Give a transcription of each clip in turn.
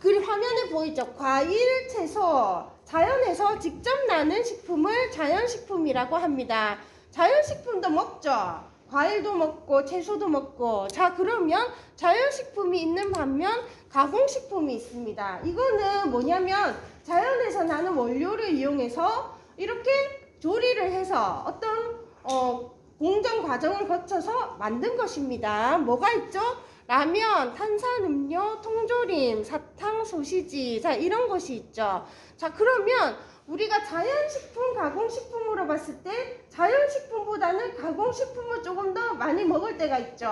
그 화면에 보이죠? 과일, 채소, 자연에서 직접 나는 식품을 자연식품이라고 합니다. 자연식품도 먹죠? 과일도 먹고 채소도 먹고. 자, 그러면 자연식품이 있는 반면 가공식품이 있습니다. 이거는 뭐냐면 자연에서 나는 원료를 이용해서 이렇게 조리를 해서 어떤 공정 과정을 거쳐서 만든 것입니다. 뭐가 있죠? 라면, 탄산음료, 통조림, 사탕, 소시지, 자, 이런 것이 있죠. 자, 그러면 우리가 자연식품, 가공식품으로 봤을 때 자연식품보다는 가공식품을 조금 더 많이 먹을 때가 있죠.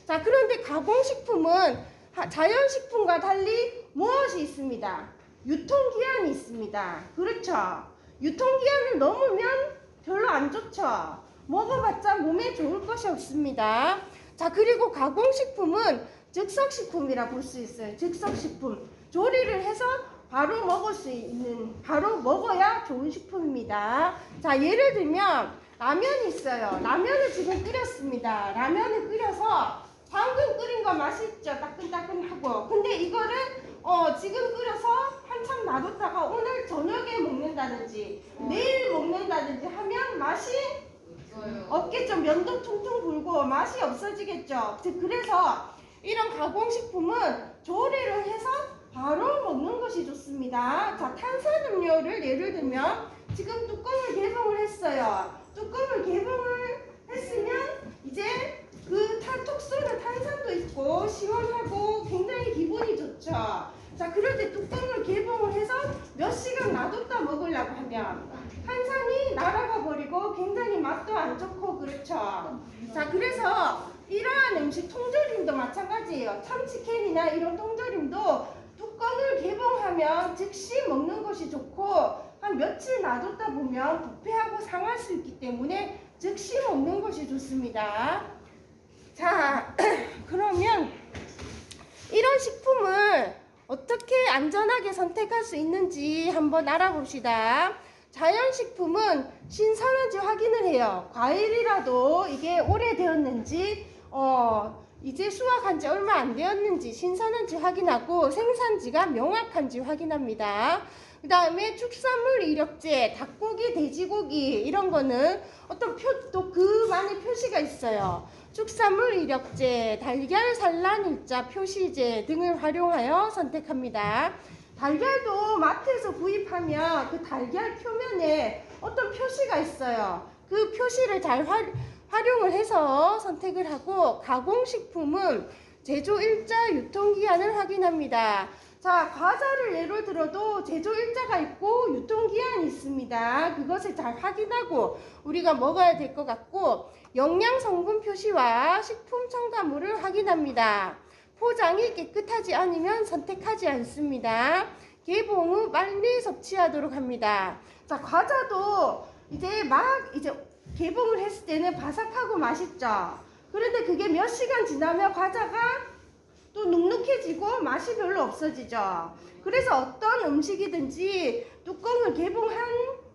자, 그런데 가공식품은 자연식품과 달리 무엇이 있습니다? 유통기한이 있습니다. 그렇죠? 유통기한을 넘으면 별로 안 좋죠. 먹어봤자 몸에 좋을 것이 없습니다. 자, 그리고 가공식품은 즉석식품이라 볼 수 있어요. 즉석식품. 조리를 해서 바로 먹을 수 있는, 바로 먹어야 좋은 식품입니다. 자, 예를 들면 라면이 있어요. 라면을 지금 끓였습니다. 라면을 끓여서 방금 끓인 거 맛있죠? 따끈따끈하고. 근데 이거를 지금 끓여서 한참 놔뒀다가 오늘 저녁에 먹는다든지 내일 먹는다든지 하면 맛이 없겠죠. 면도 퉁퉁 불고 맛이 없어지겠죠. 그래서 이런 가공식품은 조리를 해서 바로 먹는 것이 좋습니다. 자, 탄산음료를 예를 들면 지금 뚜껑을 개봉을 했어요. 뚜껑을 개봉을 했으면 이제 그 톡 쏘는 탄산도 있고 시원하고 굉장히 기분이 좋죠. 자, 그럴 때 뚜껑을 개봉을 해서 몇 시간 놔뒀다 먹으려고 하면 탄산이 날아가 버리고 굉장히 맛도 안 좋고 그렇죠. 자, 그래서 이러한 음식, 통조림도 마찬가지예요. 참치캔이나 이런 통조림도 뚜껑을 개봉하면 즉시 먹는 것이 좋고 한 며칠 놔뒀다 보면 부패하고 상할 수 있기 때문에 즉시 먹는 것이 좋습니다. 자, 그러면 이런 식품을 어떻게 안전하게 선택할 수 있는지 한번 알아봅시다. 자연식품은 신선한지 확인을 해요. 과일이라도 이게 오래되었는지 이제 수확한 지 얼마 안 되었는지 신선한지 확인하고 생산지가 명확한지 확인합니다. 그 다음에 축산물 이력제, 닭고기, 돼지고기 이런 거는 어떤 또 그만의 표시가 있어요. 축산물 이력제, 달걀 산란 일자 표시제 등을 활용하여 선택합니다. 달걀도 마트에서 구입하면 그 달걀 표면에 어떤 표시가 있어요. 그 표시를 잘 활용을 해서 선택을 하고, 가공식품은 제조일자, 유통기한을 확인합니다. 자, 과자를 예로 들어도 제조일자가 있고 유통기한이 있습니다. 그것을 잘 확인하고 우리가 먹어야 될 것 같고, 영양성분 표시와 식품 첨가물을 확인합니다. 포장이 깨끗하지 않으면 선택하지 않습니다. 개봉 후 빨리 섭취하도록 합니다. 자, 과자도 이제 개봉을 했을 때는 바삭하고 맛있죠. 그런데 그게 몇 시간 지나면 과자가 또 눅눅해지고 맛이 별로 없어지죠. 그래서 어떤 음식이든지 뚜껑을 개봉한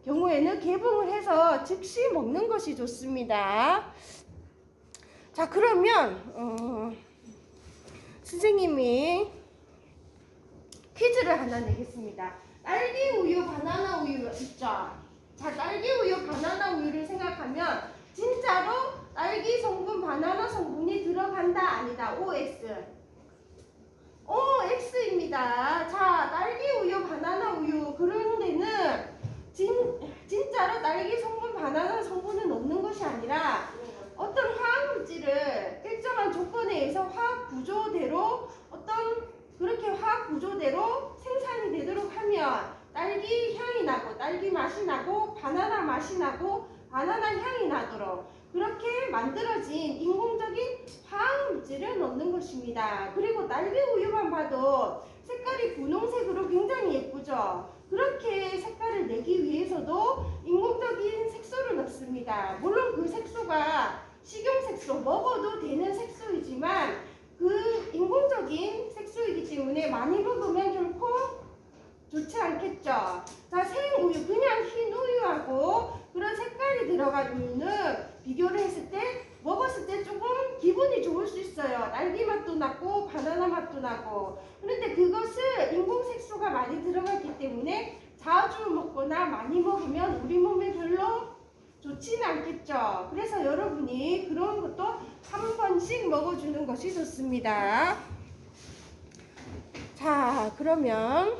경우에는 개봉을 해서 즉시 먹는 것이 좋습니다. 자, 그러면 선생님이 퀴즈를 하나 내겠습니다. 딸기 우유, 바나나 우유 있죠? 자, 딸기 우유, 바나나 우유를 생각하면 진짜로 딸기 성분, 바나나 성분이 들어간다, 아니다? OX. OX입니다. 자, 딸기 우유, 바나나 우유 그런 데는 진짜로 딸기 성분, 바나나 성분은 없는 것이 아니라 어떤 화학 물질을 일정한 조건에 의해서 화학 구조대로 그렇게 화학 구조대로 생산이 되도록 하면 딸기 향이 나고 딸기 맛이 나고 바나나 맛이 나고 바나나 향이 나도록 그렇게 만들어진 인공적인 화학 물질을 넣는 것입니다. 그리고 딸기 우유만 봐도 색깔이 분홍색으로 굉장히 예쁘죠. 그렇게 색깔을 내기 위해서도 인공적인 색소를 넣습니다. 물론 그 색소가 식용색소, 먹어도 되는 색소이지만 그 인공적인 색소이기 때문에 많이 먹으면 결코 좋지 않겠죠. 자, 생우유, 그냥 흰 우유하고 그런 색깔이 들어간 우유는 비교를 했을 때 먹었을 때 조금 기분이 좋을 수 있어요. 딸기 맛도 나고 바나나 맛도 나고. 그런데 그것을 많이 들어가기 때문에 자주 먹거나 많이 먹으면 우리 몸에 별로 좋지는 않겠죠. 그래서 여러분이 그런 것도 한 번씩 먹어주는 것이 좋습니다. 자, 그러면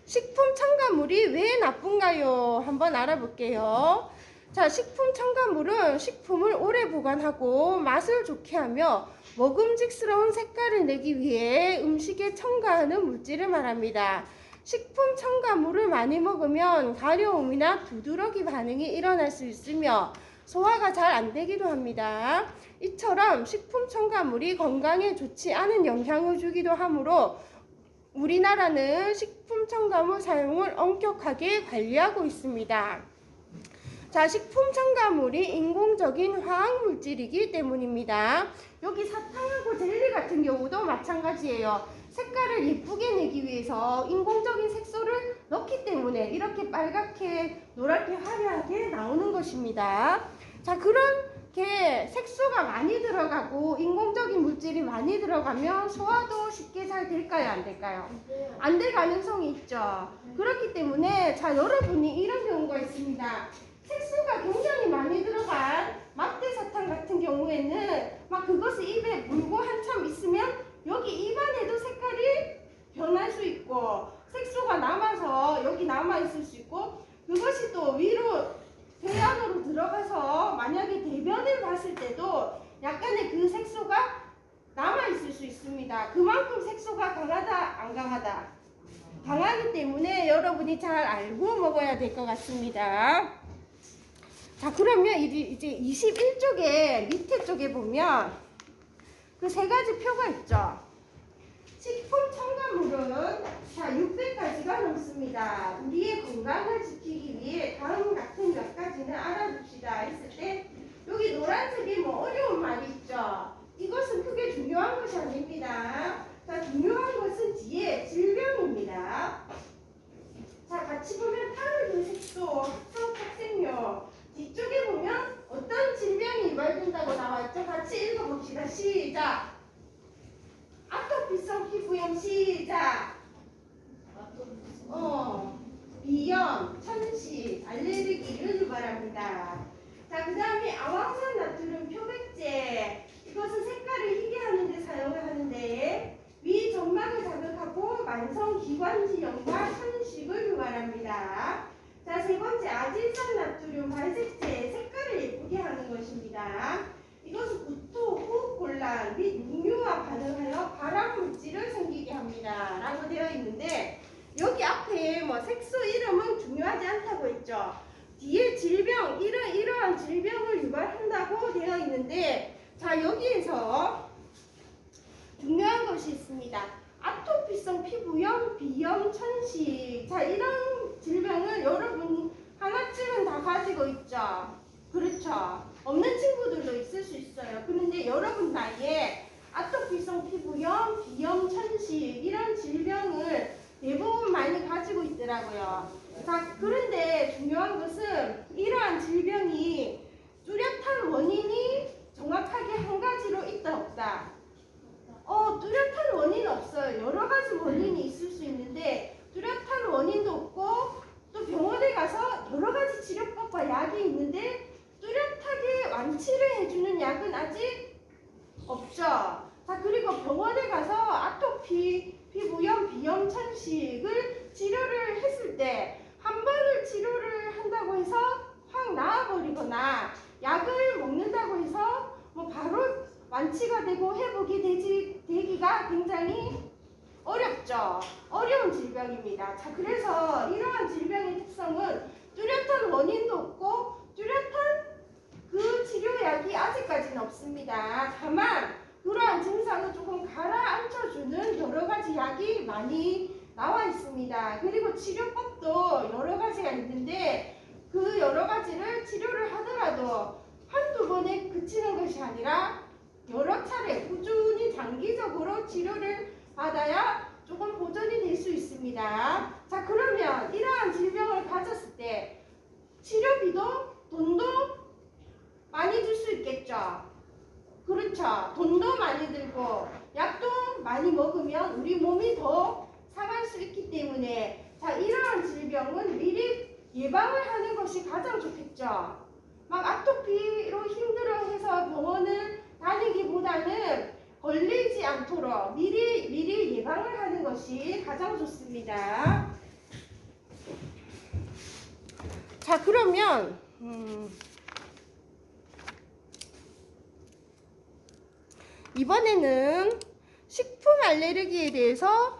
식품 첨가물이 왜 나쁜가요? 한번 알아볼게요. 자, 식품 첨가물은 식품을 오래 보관하고 맛을 좋게 하며 먹음직스러운 색깔을 내기 위해 음식에 첨가하는 물질을 말합니다. 식품 첨가물을 많이 먹으면 가려움이나 두드러기 반응이 일어날 수 있으며 소화가 잘 안 되기도 합니다. 이처럼 식품 첨가물이 건강에 좋지 않은 영향을 주기도 하므로 우리나라는 식품 첨가물 사용을 엄격하게 관리하고 있습니다. 자, 식품 첨가물이 인공적인 화학 물질이기 때문입니다. 여기 사탕하고 젤리 같은 경우도 마찬가지예요. 색깔을 예쁘게 내기 위해서 인공적인 색소를 넣기 때문에 이렇게 빨갛게 노랗게 화려하게 나오는 것입니다. 자, 그렇게 색소가 많이 들어가고 인공적인 물질이 많이 들어가면 소화도 쉽게 잘 될까요? 안 될까요? 안 될 가능성이 있죠. 그렇기 때문에 자, 여러분이 이런 경우가 있습니다. 색소가 굉장히 많이 들어간 막대사탕 같은 경우에는 막 그것을 입에 물고 한참 있으면 여기 입안에도 색깔이 변할 수 있고 색소가 남아서 여기 남아 있을 수 있고 그것이 또 위로 배 안으로 들어가서 만약에 대변을 봤을 때도 약간의 그 색소가 남아 있을 수 있습니다. 그만큼 색소가 강하다, 안 강하다? 강하기 때문에 여러분이 잘 알고 먹어야 될 것 같습니다. 자, 그러면 이제 21쪽에 밑에 쪽에 보면 그 세 가지 표가 있죠. 식품 첨가물은 자 600가지가 넘습니다. 우리의 건강을 지키기 위해 다음 같은 몇 가지는 알아둡시다 했을 때 여기 노란색이 뭐 어려운 말이 있죠. 이것은 크게 중요한 것이 아닙니다. 자, 중요한 것은 뒤에 질병입니다. 자, 같이 보면 탈의색소, 합성탁색료 뒤쪽에 보면 어떤 질병이 유발된다고 나와있죠? 같이 읽어봅시다. 시작! 아토피성 피부염 시작! 비염, 천식, 알레르기를 유발합니다. 자, 그 다음에 아황산 나트륨 표백제 이것은 색깔을 희게 하는 데 사용을 하는데 위 점막을 자극하고 만성 기관지염과 천식을 유발합니다. 자, 세 번째 아질산 나트륨 발색제 색깔을 예쁘게 하는 것입니다. 이것은 구토, 호흡곤란 및 육류와 반응하여 발암물질을 생기게 합니다. 라고 되어 있는데 여기 앞에 뭐 색소 이름은 중요하지 않다고 했죠. 뒤에 질병, 이러한 질병을 유발한다고 되어 있는데 자, 여기에서 중요한 것이 있습니다. 아토피성 피부염, 비염, 천식. 자, 이런 질병을 여러분 하나쯤은 다 가지고 있죠. 그렇죠. 없는 친구들도 있을 수 있어요. 그런데 여러분 나이에 아토피성 피부염, 비염, 천식 이런 질병을 대부분 많이 가지고 있더라고요. 자, 그런데 중요한 것은 이러한 질병이 뚜렷한 원인이 정확하게 한 가지로 있다 없다. 뚜렷한 원인은 없어요. 여러 가지 원인이 있을 수 있는데 뚜렷한 원인도 없고 또 병원에 가서 여러 가지 치료법과 약이 있는데 뚜렷하게 완치를 해주는 약은 아직 없죠. 자, 그리고 병원에 가서 아토피, 피부염, 비염, 천식을 치료를 했을 때 한 번을 치료를 한다고 해서 확 나아버리거나 약을 먹는다고 해서 뭐 바로 완치가 되고 회복이 되기가 굉장히 어렵죠. 어려운 질병입니다. 자, 그래서 이러한 질병의 특성은 뚜렷한 원인도 없고 뚜렷한 그 치료약이 아직까지는 없습니다. 다만 그러한 증상을 조금 가라앉혀주는 여러 가지 약이 많이 나와 있습니다. 그리고 치료법도 여러 가지가 있는데 그 여러 가지를 치료를 하더라도 한두 번에 그치는 것이 아니라 여러 차례 꾸준히 장기적으로 치료를 받아야 조금 보존이 될 수 있습니다. 자, 그러면 이러한 질병을 가졌을 때 치료비도 돈도 많이 들 수 있겠죠. 그렇죠. 돈도 많이 들고 약도 많이 먹으면 우리 몸이 더 상할 자, 이러한 질병은 미리 예방을 하는 것이 가장 좋겠죠. 막 아토피로 힘들어해서 병원을 다니기보다는 걸리지 않도록 미리 예방을 하는 것이 가장 좋습니다. 자, 그러면 이번에는 식품 알레르기에 대해서